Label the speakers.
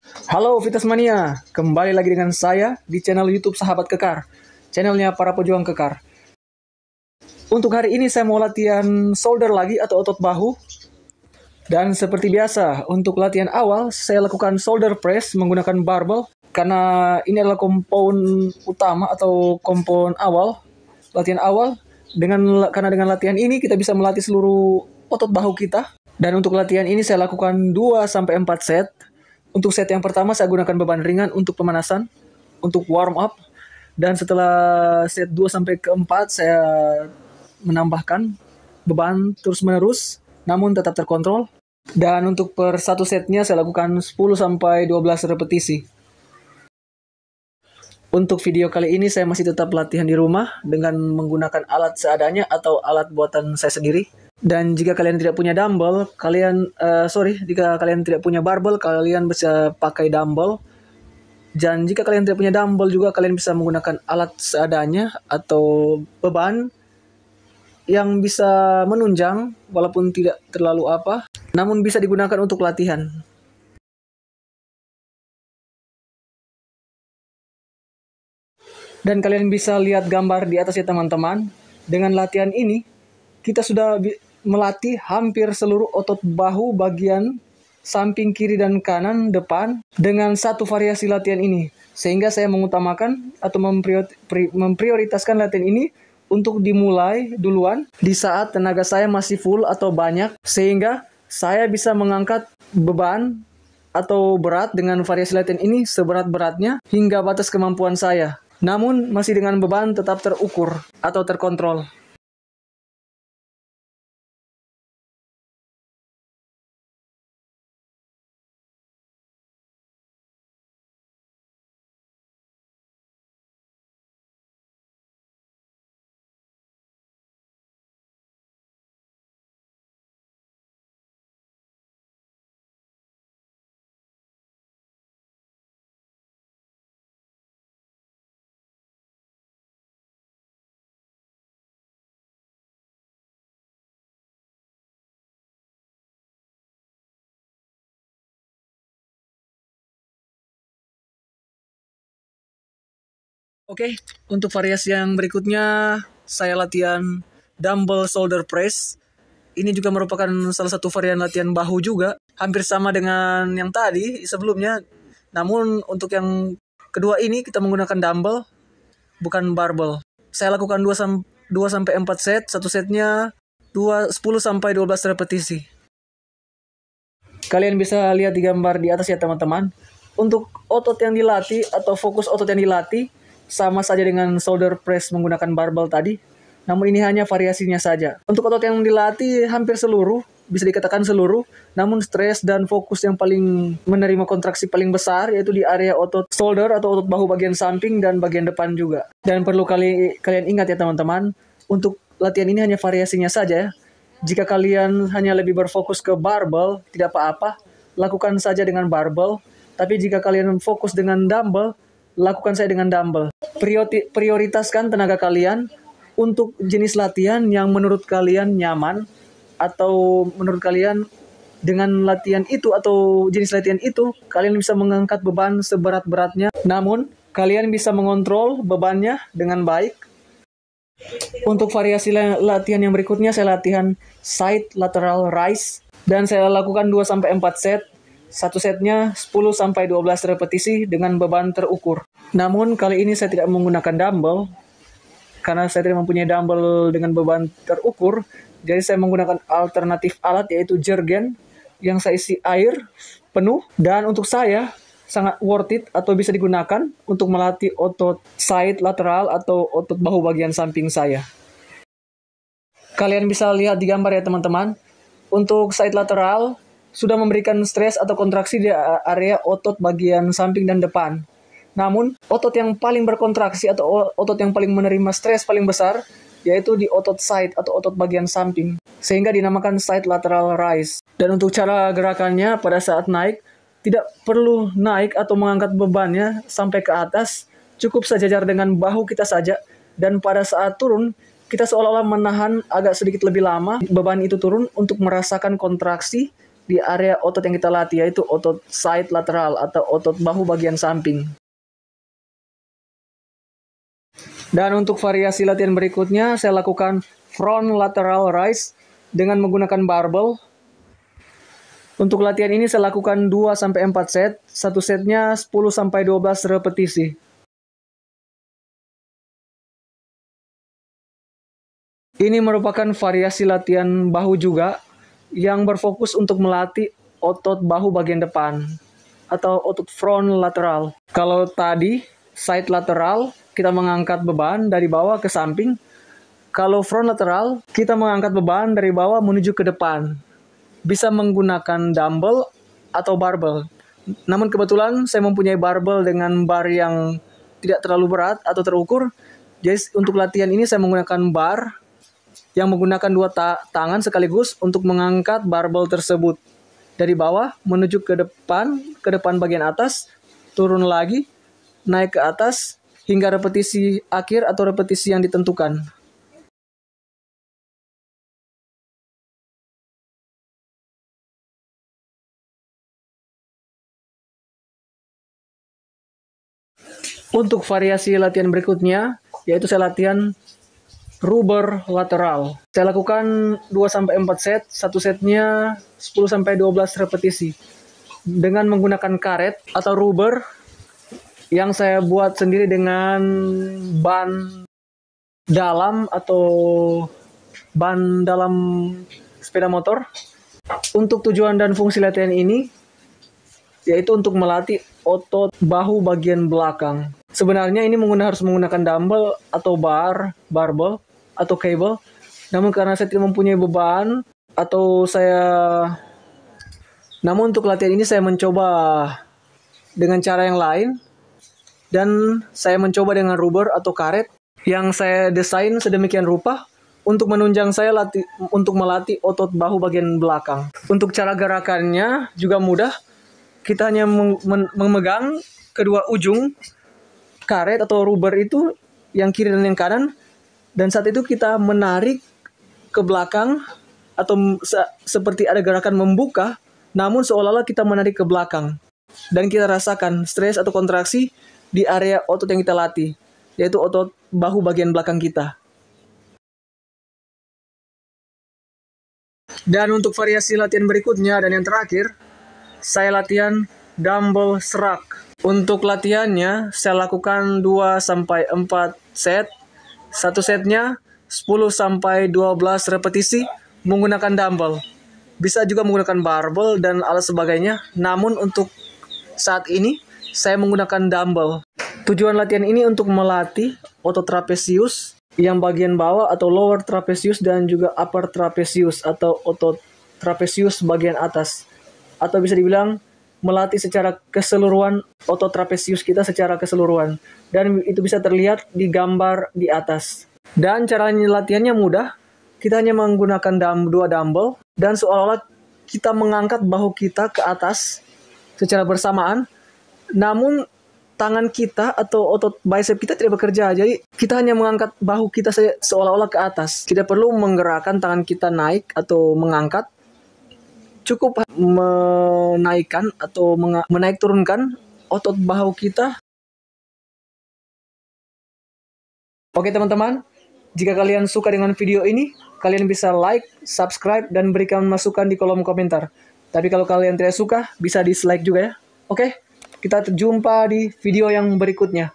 Speaker 1: Halo Fitness Mania, kembali lagi dengan saya di channel YouTube Sahabat Kekar, channelnya para pejuang kekar. Untuk hari ini saya mau latihan shoulder lagi atau otot bahu. Dan seperti biasa, untuk latihan awal saya lakukan shoulder press menggunakan barbell. Karena ini adalah kompon utama atau kompon awal, latihan awal. Karena dengan latihan ini kita bisa melatih seluruh otot bahu kita. Dan untuk latihan ini saya lakukan 2-4 set. Untuk set yang pertama saya gunakan beban ringan untuk pemanasan, untuk warm up. Dan setelah set 2-4 saya menambahkan beban terus-menerus namun tetap terkontrol. Dan untuk per satu setnya saya lakukan 10-12 repetisi. Untuk video kali ini saya masih tetap latihan di rumah dengan menggunakan alat seadanya atau alat buatan saya sendiri. Dan jika kalian tidak punya dumbbell, jika kalian tidak punya barbell, kalian bisa pakai dumbbell. Dan jika kalian tidak punya dumbbell juga, kalian bisa menggunakan alat seadanya atau beban yang bisa menunjang walaupun tidak terlalu namun bisa digunakan untuk latihan. Dan kalian bisa lihat gambar di atas ya teman-teman. Dengan latihan ini, kita sudah melatih hampir seluruh otot bahu bagian samping kiri dan kanan depan dengan satu variasi latihan ini. Sehingga saya mengutamakan atau memprioritaskan latihan ini untuk dimulai duluan di saat tenaga saya masih full atau banyak. Sehingga saya bisa mengangkat beban atau berat dengan variasi latihan ini seberat-beratnya hingga batas kemampuan saya. Namun masih dengan beban tetap terukur atau terkontrol. Oke, untuk variasi yang berikutnya saya latihan dumbbell shoulder press. Ini juga merupakan salah satu varian latihan bahu juga, hampir sama dengan yang tadi sebelumnya. Namun untuk yang kedua ini kita menggunakan dumbbell, bukan barbell. Saya lakukan 2-4 set, satu setnya 10-12 repetisi. Kalian bisa lihat di gambar di atas ya teman-teman. Untuk otot yang dilatih atau fokus otot yang dilatih sama saja dengan shoulder press menggunakan barbell tadi, namun ini hanya variasinya saja. Untuk otot yang dilatih hampir seluruh, bisa dikatakan seluruh, namun stres dan fokus yang paling menerima kontraksi paling besar yaitu di area otot shoulder atau otot bahu bagian samping dan bagian depan juga. Dan perlu kalian ingat ya teman-teman, untuk latihan ini hanya variasinya saja. Jika kalian hanya lebih berfokus ke barbell, tidak apa-apa, lakukan saja dengan barbell. Tapi jika kalian fokus dengan dumbbell, lakukan saya dengan dumbbell. Prioritaskan tenaga kalian untuk jenis latihan yang menurut kalian nyaman atau menurut kalian dengan latihan itu atau jenis latihan itu kalian bisa mengangkat beban seberat-beratnya. Namun kalian bisa mengontrol bebannya dengan baik. Untuk variasi latihan yang berikutnya saya latihan side lateral raise dan saya lakukan 2-4 set. Satu setnya 10-12 repetisi dengan beban terukur. Namun kali ini saya tidak menggunakan dumbbell karena saya tidak mempunyai dumbbell dengan beban terukur. Jadi saya menggunakan alternatif alat yaitu jergen yang saya isi air penuh. Dan untuk saya sangat worth it atau bisa digunakan untuk melatih otot side lateral atau otot bahu bagian samping saya. Kalian bisa lihat di gambar ya teman-teman. Untuk side lateral sudah memberikan stres atau kontraksi di area otot bagian samping dan depan. Namun, otot yang paling berkontraksi atau otot yang paling menerima stres paling besar yaitu di otot side atau otot bagian samping. Sehingga dinamakan side lateral raise. Dan untuk cara gerakannya pada saat naik, tidak perlu naik atau mengangkat bebannya sampai ke atas. Cukup sejajar dengan bahu kita saja. Dan pada saat turun, kita seolah-olah menahan agak sedikit lebih lama beban itu turun untuk merasakan kontraksi di area otot yang kita latih, yaitu otot side lateral atau otot bahu bagian samping. Dan untuk variasi latihan berikutnya, saya lakukan front lateral raise dengan menggunakan barbel. Untuk latihan ini saya lakukan 2-4 set, satu setnya 10-12 repetisi. Ini merupakan variasi latihan bahu juga yang berfokus untuk melatih otot bahu bagian depan atau otot front lateral. Kalau tadi side lateral, kita mengangkat beban dari bawah ke samping. Kalau front lateral, kita mengangkat beban dari bawah menuju ke depan. Bisa menggunakan dumbbell atau barbel. Namun kebetulan saya mempunyai barbel dengan bar yang tidak terlalu berat atau terukur. Jadi untuk latihan ini saya menggunakan bar yang menggunakan dua tangan sekaligus untuk mengangkat barbel tersebut. Dari bawah menuju ke depan bagian atas, turun lagi, naik ke atas, hingga repetisi akhir atau repetisi yang ditentukan. Untuk variasi latihan berikutnya, yaitu saya latihan rubber lateral. Saya lakukan 2-4 set, satu setnya 10-12 repetisi. Dengan menggunakan karet atau rubber yang saya buat sendiri dengan ban dalam atau ban dalam sepeda motor. Untuk tujuan dan fungsi latihan ini yaitu untuk melatih otot bahu bagian belakang. Sebenarnya ini harus menggunakan dumbbell atau barbel atau cable. Namun karena saya tidak mempunyai beban namun untuk latihan ini saya mencoba dengan cara yang lain. Dan saya mencoba dengan rubber atau karet yang saya desain sedemikian rupa untuk menunjang saya untuk melatih otot bahu bagian belakang. Untuk cara gerakannya juga mudah. Kita hanya memegang kedua ujung karet atau rubber itu, yang kiri dan yang kanan. Dan saat itu kita menarik ke belakang atau seperti ada gerakan membuka, namun seolah-olah kita menarik ke belakang. Dan kita rasakan stres atau kontraksi di area otot yang kita latih, yaitu otot bahu bagian belakang kita. Dan untuk variasi latihan berikutnya dan yang terakhir, saya latihan dumbbell shrug. Untuk latihannya, saya lakukan 2-4 set. Satu setnya 10-12 repetisi menggunakan dumbbell. Bisa juga menggunakan barbel dan alat sebagainya. Namun untuk saat ini, saya menggunakan dumbbell. Tujuan latihan ini untuk melatih otot trapezius yang bagian bawah atau lower trapezius dan juga upper trapezius atau otot trapezius bagian atas. Atau bisa dibilang melatih secara keseluruhan otot trapezius kita secara keseluruhan. Dan itu bisa terlihat di gambar di atas. Dan caranya latihannya mudah. Kita hanya menggunakan dua dumbbell dan seolah-olah kita mengangkat bahu kita ke atas secara bersamaan. Namun tangan kita atau otot bicep kita tidak bekerja. Jadi kita hanya mengangkat bahu kita seolah-olah ke atas. Tidak perlu menggerakkan tangan kita naik atau mengangkat. Cukup menaikkan atau menaik turunkan otot bahu kita. Oke teman-teman, jika kalian suka dengan video ini, kalian bisa like, subscribe, dan berikan masukan di kolom komentar. Tapi kalau kalian tidak suka, bisa dislike juga ya. Oke? Kita jumpa di video yang berikutnya.